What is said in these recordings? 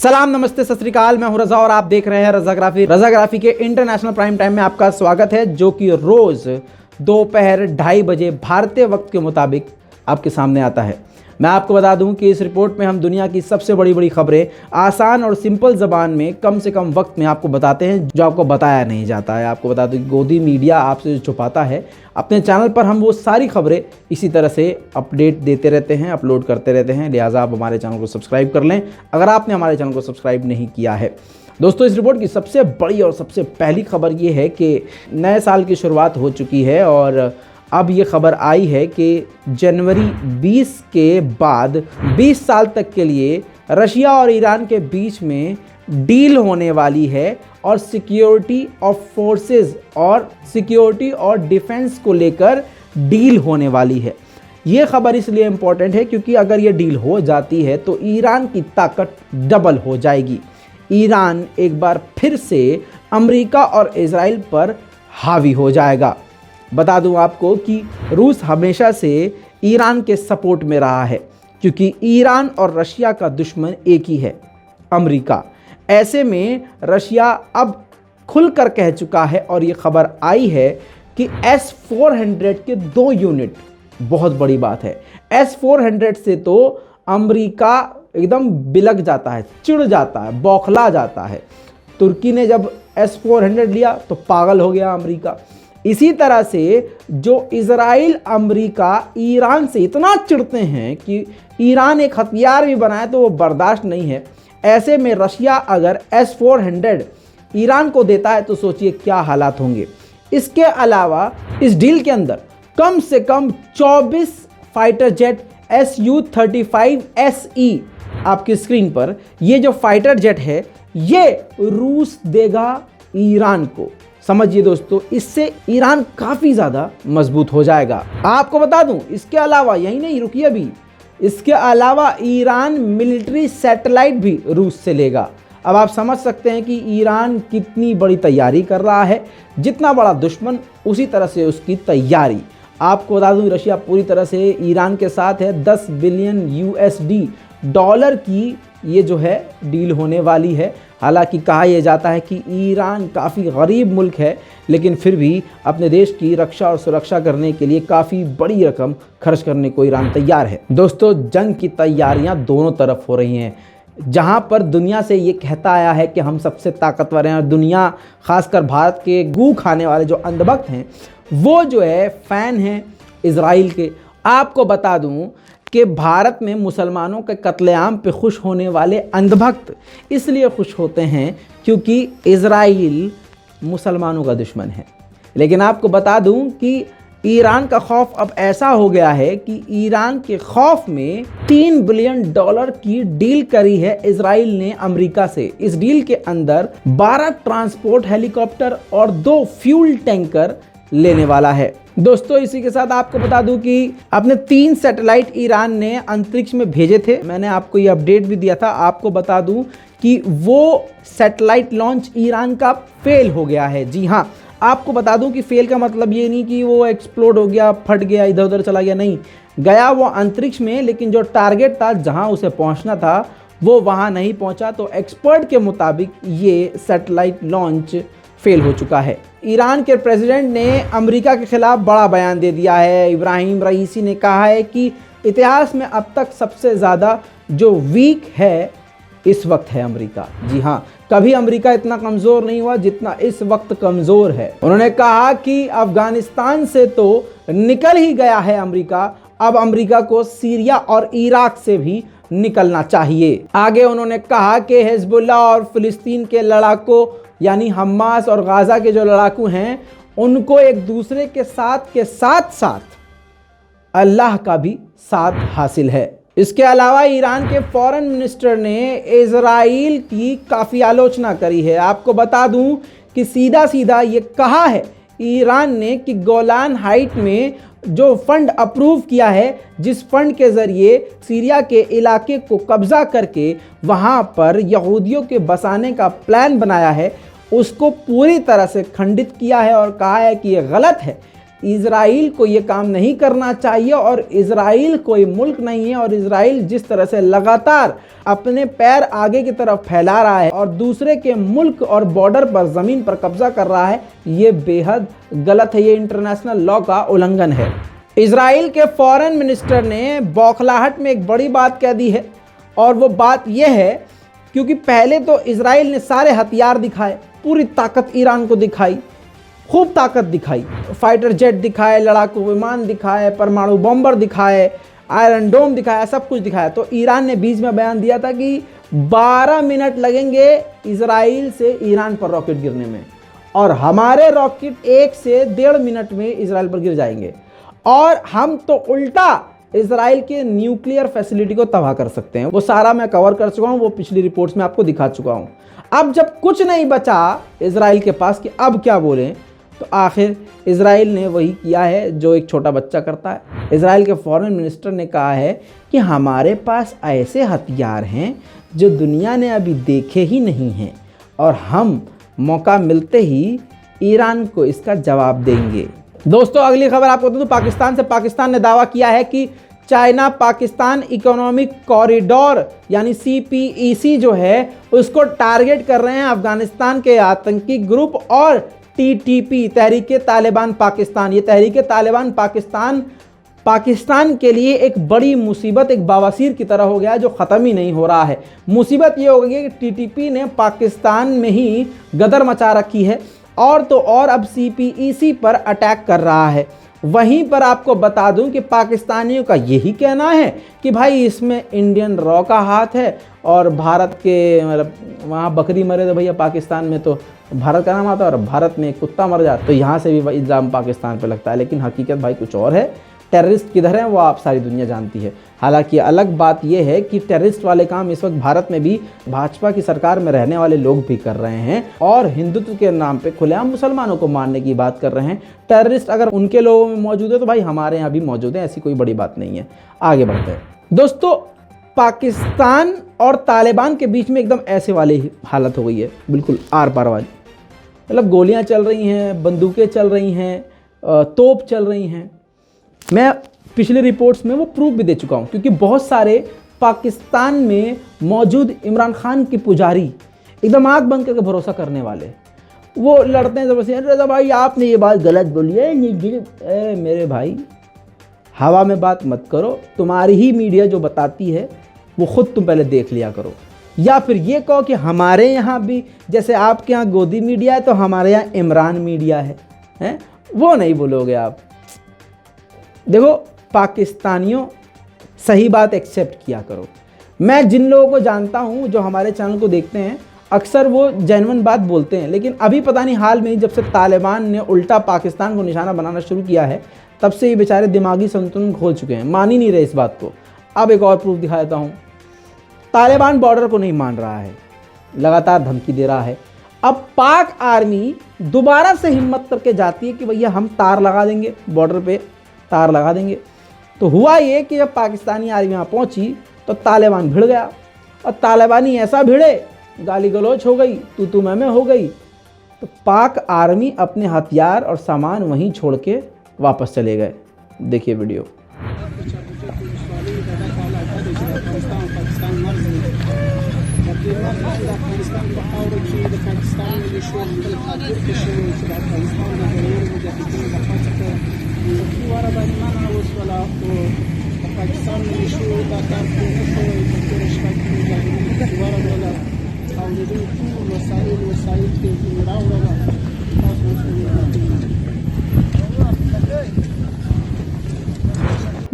सलाम, नमस्ते, सत श्री अकाल। मैं हूं रजा और आप देख रहे हैं रजाग्राफी के इंटरनेशनल प्राइम टाइम में आपका स्वागत है, जो कि रोज दोपहर 2:30 बजे भारतीय वक्त के मुताबिक आपके सामने आता है। मैं आपको बता दूं कि इस रिपोर्ट में हम दुनिया की सबसे बड़ी खबरें आसान और सिंपल ज़बान में कम से कम वक्त में आपको बताते हैं, जो आपको बताया नहीं जाता है। आपको बता दूं कि गोदी मीडिया आपसे जो छुपाता है, अपने चैनल पर हम वो सारी खबरें इसी तरह से अपडेट देते रहते हैं, अपलोड करते रहते हैं। लिहाजा आप हमारे चैनल को सब्सक्राइब कर लें अगर आपने हमारे चैनल को सब्सक्राइब नहीं किया है। दोस्तों, इस रिपोर्ट की सबसे बड़ी और सबसे पहली खबर ये है कि नए साल की शुरुआत हो चुकी है और अब ये खबर आई है कि जनवरी 20 के बाद 20 साल तक के लिए रशिया और ईरान के बीच में डील होने वाली है और सिक्योरिटी ऑफ फोर्सेस और सिक्योरिटी और डिफेंस को लेकर डील होने वाली है। ये खबर इसलिए इम्पोर्टेंट है क्योंकि अगर ये डील हो जाती है तो ईरान की ताकत डबल हो जाएगी। ईरान एक बार फिर से अमेरिका और इजराइल पर हावी हो जाएगा। बता दूं आपको कि रूस हमेशा से ईरान के सपोर्ट में रहा है, क्योंकि ईरान और रशिया का दुश्मन एक ही है, अमेरिका। ऐसे में रशिया अब खुलकर कह चुका है और ये खबर आई है कि S-400 के 2 यूनिट, बहुत बड़ी बात है, S-400 से तो अमेरिका एकदम बिलक जाता है, चिढ़ जाता है, बौखला जाता है। तुर्की ने जब S-400 लिया तो पागल हो गया अमेरिका। इसी तरह से जो इजराइल अमेरिका ईरान से इतना चिढ़ते हैं कि ईरान एक हथियार भी बनाए तो वो बर्दाश्त नहीं है। ऐसे में रशिया अगर S-400 ईरान को देता है तो सोचिए क्या हालात होंगे। इसके अलावा इस डील के अंदर कम से कम 24 फाइटर जेट Su-35SE आपकी स्क्रीन पर, ये जो फाइटर जेट है ये रूस देगा ईरान को। समझिए दोस्तों, इससे ईरान काफ़ी ज़्यादा मजबूत हो जाएगा। आपको बता दूं, इसके अलावा यही नहीं, रुकिए अभी, इसके अलावा ईरान मिलिट्री सैटेलाइट भी रूस से लेगा। अब आप समझ सकते हैं कि ईरान कितनी बड़ी तैयारी कर रहा है। जितना बड़ा दुश्मन उसी तरह से उसकी तैयारी। आपको बता दूं, रशिया पूरी तरह से ईरान के साथ है। 10 बिलियन USD डॉलर की ये जो है डील होने वाली है। हालांकि कहा यह जाता है कि ईरान काफ़ी गरीब मुल्क है, लेकिन फिर भी अपने देश की रक्षा और सुरक्षा करने के लिए काफ़ी बड़ी रकम खर्च करने को ईरान तैयार है। दोस्तों, जंग की तैयारियां दोनों तरफ हो रही हैं। जहां पर दुनिया से ये कहता आया है कि हम सबसे ताकतवर हैं और दुनिया, खासकर भारत के गू खाने वाले जो अंधभक्त हैं, वो जो है फ़ैन हैं इजराइल के। आपको बता दूं कि भारत में मुसलमानों के कत्लेआम पे खुश होने वाले अंधभक्त इसलिए खुश होते हैं क्योंकि इजराइल मुसलमानों का दुश्मन है। लेकिन आपको बता दूं कि ईरान का खौफ अब ऐसा हो गया है कि ईरान के खौफ में $3 बिलियन की डील करी है इजराइल ने अमेरिका से। इस डील के अंदर 12 ट्रांसपोर्ट हेलीकॉप्टर और 2 फ्यूल टैंकर लेने वाला है। दोस्तों, इसी के साथ आपको बता दूं कि अपने 3 सैटेलाइट ईरान ने अंतरिक्ष में भेजे थे। मैंने आपको ये अपडेट भी दिया था। आपको बता दूं कि वो सैटेलाइट लॉन्च ईरान का फेल हो गया है। जी हाँ, आपको बता दूं कि फेल का मतलब ये नहीं कि वो एक्सप्लोड हो गया, फट गया, इधर उधर चला गया, नहीं। गया वो अंतरिक्ष में, लेकिन जो टारगेट था, जहां उसे पहुंचना था, वो वहां नहीं पहुंचा। तो एक्सपर्ट के मुताबिक ये सैटेलाइट लॉन्च फेल हो चुका है। ईरान के प्रेसिडेंट ने अमेरिका के खिलाफ बड़ा बयान दे दिया है। इब्राहिम रईसी ने कहा है कि इतिहास में अब तक सबसे ज़्यादा जो वीक है इस वक्त है अमेरिका। जी हाँ, कभी अमेरिका इतना कमज़ोर नहीं हुआ जितना इस वक्त कमज़ोर है। उन्होंने कहा कि अफगानिस्तान से तो निकल ही गया है अमेरिका, अब अमेरिका को सीरिया और इराक से भी निकलना चाहिए। आगे उन्होंने कहा कि हिजबुल्लाह और फिलिस्तीन के लड़ाकों यानी हमास और गाज़ा के जो लड़ाकू हैं, उनको एक दूसरे के साथ अल्लाह का भी साथ हासिल है। इसके अलावा ईरान के फॉरेन मिनिस्टर ने इजराइल की काफ़ी आलोचना करी है। आपको बता दूं कि सीधा सीधा ये कहा है ईरान ने कि गोलान हाइट में जो फंड अप्रूव किया है, जिस फंड के ज़रिए सीरिया के इलाके को कब्ज़ा करके वहाँ पर यहूदियों के बसाने का प्लान बनाया है, उसको पूरी तरह से खंडित किया है और कहा है कि ये गलत है। इजराइल को ये काम नहीं करना चाहिए और इजराइल कोई मुल्क नहीं है। और इजराइल जिस तरह से लगातार अपने पैर आगे की तरफ फैला रहा है और दूसरे के मुल्क और बॉर्डर पर ज़मीन पर कब्जा कर रहा है, ये बेहद गलत है, ये इंटरनेशनल लॉ का उल्लंघन है। इजराइल के फॉरेन मिनिस्टर ने बौखलाहट में एक बड़ी बात कह दी है और वो बात यह है, क्योंकि पहले तो इजराइल ने सारे हथियार दिखाए, पूरी ताकत ईरान को दिखाई, खूब ताकत दिखाई, फाइटर जेट दिखाए, लड़ाकू विमान दिखाए, परमाणु बॉम्बर दिखाए, आयरन डोम दिखाया, सब कुछ दिखाया। तो ईरान ने बीच में बयान दिया था कि 12 मिनट लगेंगे इजराइल से ईरान पर रॉकेट गिरने में और हमारे रॉकेट 1 से 1.5 मिनट में इजराइल पर गिर जाएंगे और हम तो उल्टा इजराइल के न्यूक्लियर फैसिलिटी को तबाह कर सकते हैं। वो सारा मैं कवर कर चुका हूँ, वो पिछली रिपोर्ट्स में आपको दिखा चुका हूँ। अब जब कुछ नहीं बचा इजराइल के पास कि अब क्या बोलें, तो आखिर इजराइल ने वही किया है जो एक छोटा बच्चा करता है। इजराइल के फॉरेन मिनिस्टर ने कहा है कि हमारे पास ऐसे हथियार हैं जो दुनिया ने अभी देखे ही नहीं हैं और हम मौका मिलते ही ईरान को इसका जवाब देंगे। दोस्तों, अगली खबर आपको बता दूं, पाकिस्तान से। पाकिस्तान ने दावा किया है कि चाइना पाकिस्तान इकोनॉमिक कॉरिडोर यानी CPEC जो है उसको टारगेट कर रहे हैं अफगानिस्तान के आतंकी ग्रुप और TTP तहरीक तालिबान पाकिस्तान। ये तहरीक तालिबान पाकिस्तान के लिए एक बड़ी मुसीबत, एक बवासीर की तरह हो गया है जो ख़त्म ही नहीं हो रहा है। मुसीबत ये हो गई है कि TTP ने पाकिस्तान में ही गदर मचा रखी है और तो और अब CPEC पर अटैक कर रहा है। वहीं पर आपको बता दूं कि पाकिस्तानियों का यही कहना है कि भाई इसमें इंडियन रॉ का हाथ है और भारत के, मतलब वहाँ बकरी मरे तो भैया पाकिस्तान में तो भारत का नाम आता है और भारत में कुत्ता मर जाता, तो यहाँ से भी इल्ज़ाम पाकिस्तान पे लगता है। लेकिन हकीकत भाई कुछ और है। टेररिस्ट किधर हैं वो आप सारी दुनिया जानती है। हालांकि अलग बात यह है कि टेररिस्ट वाले काम इस वक्त भारत में भी भाजपा की सरकार में रहने वाले लोग भी कर रहे हैं और हिंदुत्व के नाम पे खुलेआम मुसलमानों को मारने की बात कर रहे हैं। टेररिस्ट अगर उनके लोगों में मौजूद है तो भाई हमारे यहाँ भी मौजूद है, ऐसी कोई बड़ी बात नहीं है। आगे बढ़ते हैं दोस्तों, पाकिस्तान और तालिबान के बीच में एकदम ऐसे वाली हालत हो गई है, बिल्कुल आर पार वाली। मतलब गोलियाँ चल रही हैं, बंदूकें चल रही हैं, तोप चल रही हैं। मैं पिछले रिपोर्ट्स में वो प्रूफ भी दे चुका हूँ, क्योंकि बहुत सारे पाकिस्तान में मौजूद इमरान खान के पुजारी एकदम आँख बंद करके भरोसा करने वाले, वो लड़ते हैं ज़बरदस्ती, रज़ा भाई आपने ये बात गलत बोली है, मेरे भाई हवा में बात मत करो। तुम्हारी ही मीडिया जो बताती है वो खुद तुम पहले देख लिया करो, या फिर ये कहो कि हमारे यहाँ भी जैसे आपके यहाँ गोदी मीडिया है तो हमारे यहाँ इमरान मीडिया है, वो नहीं बोलोगे आप। देखो पाकिस्तानियों, सही बात एक्सेप्ट किया करो। मैं जिन लोगों को जानता हूँ जो हमारे चैनल को देखते हैं, अक्सर वो जेन्युइन बात बोलते हैं, लेकिन अभी पता नहीं हाल में ही जब से तालिबान ने उल्टा पाकिस्तान को निशाना बनाना शुरू किया है, तब से ये बेचारे दिमागी संतुलन खो चुके हैं, मान ही नहीं रहे इस बात को। अब एक और प्रूफ दिखा देता हूँ। तालिबान बॉर्डर को नहीं मान रहा है, लगातार धमकी दे रहा है। अब पाक आर्मी दोबारा से हिम्मत करके जाती है कि भैया हम तार लगा देंगे, बॉर्डर पे तार लगा देंगे। तो हुआ ये कि जब पाकिस्तानी आर्मी यहाँ पहुंची तो तालिबान भिड़ गया, और तालिबानी ऐसा भिड़े, गाली गलौच हो गई, तू मैं हो गई। तो पाक आर्मी अपने हथियार और सामान वहीं छोड़ के वापस चले गए। देखिए वीडियो।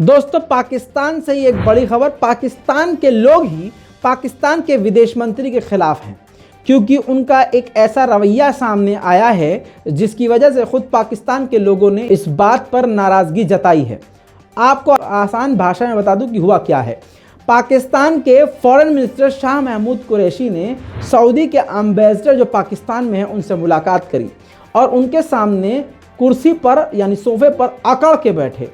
दोस्तों, पाकिस्तान से ही एक बड़ी खबर। पाकिस्तान के लोग ही पाकिस्तान के विदेश मंत्री के खिलाफ हैं, क्योंकि उनका एक ऐसा रवैया सामने आया है जिसकी वजह से खुद पाकिस्तान के लोगों ने इस बात पर नाराज़गी जताई है। आपको आसान भाषा में बता दूं कि हुआ क्या है। पाकिस्तान के फॉरेन मिनिस्टर शाह महमूद कुरैशी ने सऊदी के एम्बेसडर जो पाकिस्तान में हैं उनसे मुलाकात करी और उनके सामने कुर्सी पर यानी सोफे पर अकड़ के बैठे।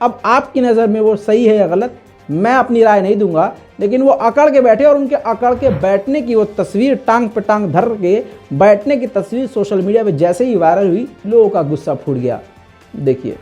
अब आपकी नज़र में वो सही है या गलत, मैं अपनी राय नहीं दूंगा, लेकिन वो अकड़ के बैठे और उनके अकड़ के बैठने की वो तस्वीर, टांग पे टांग धर के बैठने की तस्वीर सोशल मीडिया पे जैसे ही वायरल हुई, लोगों का गुस्सा फूट गया। देखिए।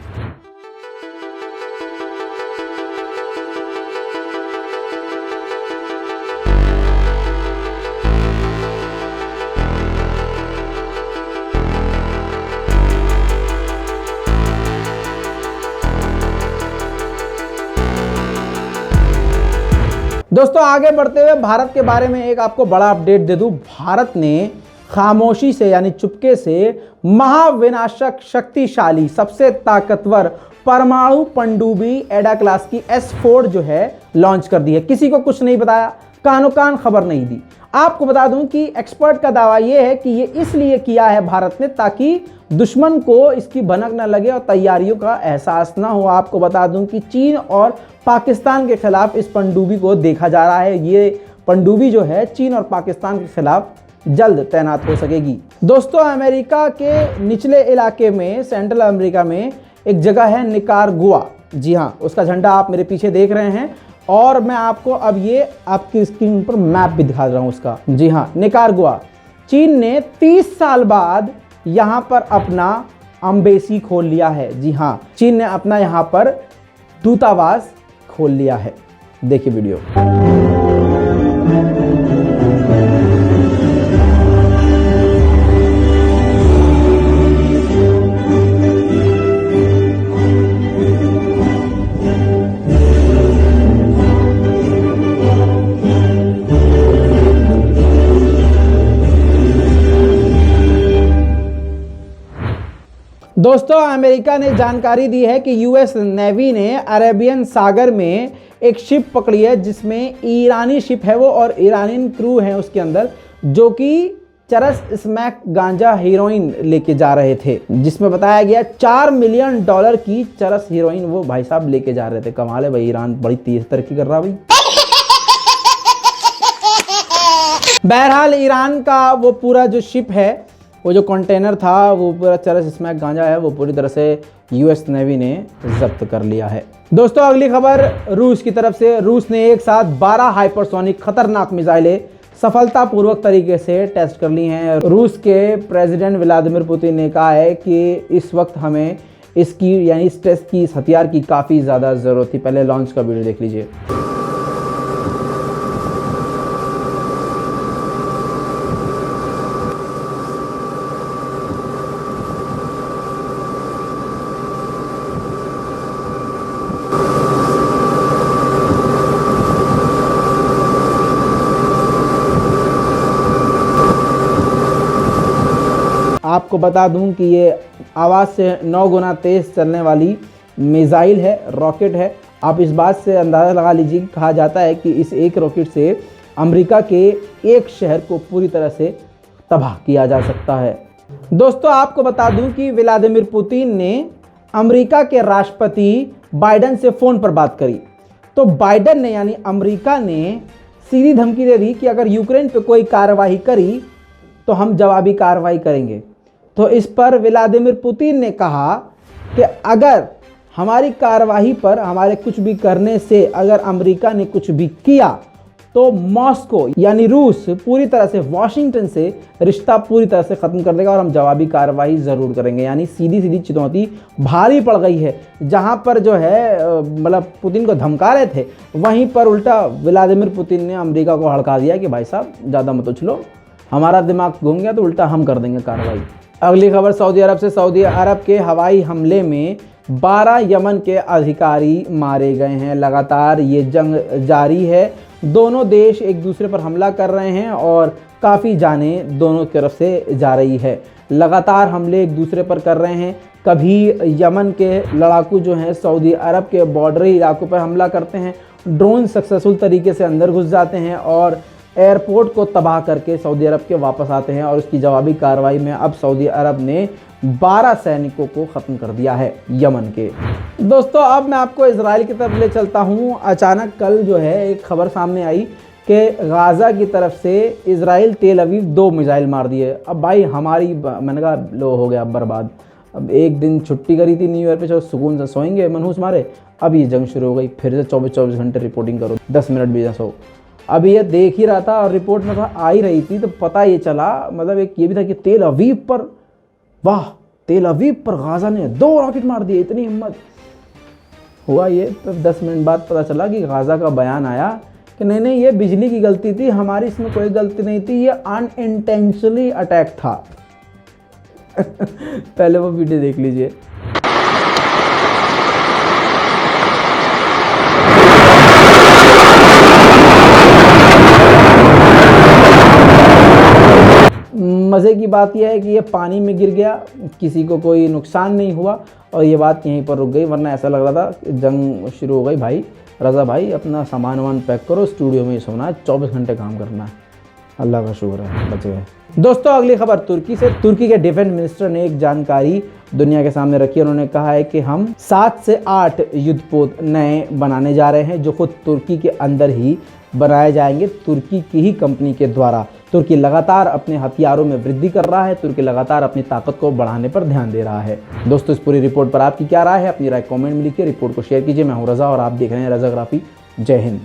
दोस्तों आगे बढ़ते हुए भारत के बारे में एक आपको बड़ा अपडेट दे दूं। भारत ने खामोशी से यानी चुपके से महाविनाशक शक्तिशाली सबसे ताकतवर परमाणु पनडुब्बी एडा क्लास की S4 जो है लॉन्च कर दी है। किसी को कुछ नहीं बताया, कानो कान खबर नहीं दी। आपको बता दूं कि एक्सपर्ट का दावा यह है कि ये इसलिए किया है भारत ने ताकि दुश्मन को इसकी भनक न लगे और तैयारियों का एहसास ना हो। आपको बता दूं कि चीन और पाकिस्तान के खिलाफ इस पनडुब्बी को देखा जा रहा है। ये पनडुब्बी जो है चीन और पाकिस्तान के खिलाफ जल्द तैनात हो सकेगी। दोस्तों अमेरिका के निचले इलाके में, सेंट्रल अमेरिका में एक जगह है निकारागुआ। जी हाँ, उसका झंडा आप मेरे पीछे देख रहे हैं और मैं आपको अब ये आपकी स्क्रीन पर मैप भी दिखा रहा हूँ उसका। जी हाँ, निकारागुआ। चीन ने 30 साल बाद यहाँ पर अपना एम्बेसी खोल लिया है। जी हाँ, चीन ने अपना यहाँ पर दूतावास खोल लिया है। देखिए वीडियो। दोस्तों अमेरिका ने जानकारी दी है कि यूएस नेवी ने अरेबियन सागर में एक शिप पकड़ी है जिसमें ईरानी शिप है वो और ईरानी क्रू है उसके अंदर, जो कि चरस स्मैक गांजा हीरोइन लेके जा रहे थे, जिसमें बताया गया $4 मिलियन की चरस हीरोइन वो भाई साहब लेके जा रहे थे। कमाल है भाई, ईरान बड़ी तेज तरक्की कर रहा भाई। बहरहाल ईरान का वो पूरा जो शिप है, वो जो कंटेनर था, वो पूरा चरस स्मैक गांजा है, वो पूरी तरह से यूएस नेवी ने जब्त कर लिया है। दोस्तों अगली खबर रूस की तरफ से। रूस ने एक साथ 12 हाइपरसोनिक खतरनाक मिसाइलें सफलतापूर्वक तरीके से टेस्ट कर ली हैं। रूस के प्रेसिडेंट व्लादिमीर पुतिन ने कहा है कि इस वक्त हमें इसकी यानी इस टेस्ट की, इस हथियार की काफ़ी ज़्यादा ज़रूरत थी। पहले लॉन्च का वीडियो देख लीजिए। आपको बता दूं कि ये आवाज़ से 9 गुना तेज़ चलने वाली मिसाइल है, रॉकेट है। आप इस बात से अंदाज़ा लगा लीजिए कि कहा जाता है कि इस एक रॉकेट से अमेरिका के एक शहर को पूरी तरह से तबाह किया जा सकता है। दोस्तों आपको बता दूं कि व्लादिमीर पुतिन ने अमेरिका के राष्ट्रपति बाइडन से फ़ोन पर बात करी, तो बाइडन ने यानी अमेरिका ने सीधी धमकी दे दी कि अगर यूक्रेन पर कोई कार्रवाई करी तो हम जवाबी कार्रवाई करेंगे। तो इस पर व्लादिमीर पुतिन ने कहा कि अगर हमारी कार्रवाई पर, हमारे कुछ भी करने से अगर अमेरिका ने कुछ भी किया तो मॉस्को यानी रूस पूरी तरह से वाशिंगटन से रिश्ता पूरी तरह से ख़त्म कर देगा और हम जवाबी कार्रवाई ज़रूर करेंगे। यानी सीधी सीधी चुनौती भारी पड़ गई है। जहां पर जो है मतलब पुतिन को धमका रहे थे, वहीं पर उल्टा व्लादिमीर पुतिन ने अमेरिका को हड़का दिया कि भाई साहब ज़्यादा मत उछलो, हमारा दिमाग घूम गया तो उल्टा हम कर देंगे कार्रवाई। अगली खबर सऊदी अरब से। सऊदी अरब के हवाई हमले में 12 यमन के अधिकारी मारे गए हैं। लगातार ये जंग जारी है, दोनों देश एक दूसरे पर हमला कर रहे हैं और काफ़ी जानें दोनों तरफ से जा रही है। लगातार हमले एक दूसरे पर कर रहे हैं। कभी यमन के लड़ाकू जो हैं सऊदी अरब के बॉर्डरी इलाकों पर हमला करते हैं, ड्रोन सक्सेसफुल तरीके से अंदर घुस जाते हैं और एयरपोर्ट को तबाह करके सऊदी अरब के वापस आते हैं। और उसकी जवाबी कार्रवाई में अब सऊदी अरब ने 12 सैनिकों को ख़त्म कर दिया है यमन के। दोस्तों अब मैं आपको इजराइल की तरफ ले चलता हूँ। अचानक कल जो है एक खबर सामने आई कि गाज़ा की तरफ से इजराइल तेल अवीव 2 मिसाइल मार दिए। अब भाई हमारी, मैंने कहा लो हो गया अब बर्बाद। अब एक दिन छुट्टी करी थी न्यू ईयर पे, चलो सुकून से सोएंगे मनहूस मारे। अब ये जंग शुरू हो गई, फिर से 24-24 घंटे रिपोर्टिंग करो, 10 मिनट भी ना सो। अब ये देख ही रहा था और रिपोर्ट में आ ही रही थी तो पता ये चला, मतलब एक ये भी था कि तेल अवीव पर वाह तेल अवीव पर गाजा ने 2 रॉकेट मार दिए। इतनी हिम्मत हुआ ये, तो 10 मिनट बाद पता चला कि गाजा का बयान आया कि नहीं नहीं, ये बिजली की गलती थी, हमारी इसमें कोई गलती नहीं थी, ये अनइंटेंशनली अटैक था। पहले वो वीडियो देख लीजिए। मज़े की बात यह है कि ये पानी में गिर गया, किसी को कोई नुकसान नहीं हुआ और ये बात यहीं पर रुक गई, वरना ऐसा लग रहा था कि जंग शुरू हो गई। भाई रज़ा भाई अपना सामान वामान पैक करो, स्टूडियो में ही सोना है, 24 घंटे काम करना है। अल्लाह का शुक्र है बच गए। दोस्तों अगली खबर तुर्की से। तुर्की के डिफेंस मिनिस्टर ने एक जानकारी दुनिया के सामने रखी। उन्होंने कहा है कि हम 7 से 8 युद्धपोत नए बनाने जा रहे हैं जो खुद तुर्की के अंदर ही बनाए जाएंगे, तुर्की की ही कंपनी के द्वारा। तुर्की लगातार अपने हथियारों में वृद्धि कर रहा है, तुर्की लगातार अपनी ताकत को बढ़ाने पर ध्यान दे रहा है। दोस्तों इस पूरी रिपोर्ट पर आपकी क्या राय है? अपनी राय कमेंट में लिखिए, रिपोर्ट को शेयर कीजिए। मैं हूं रज़ा और आप देख रहे हैं रज़ाग्राफी। जय हिंद।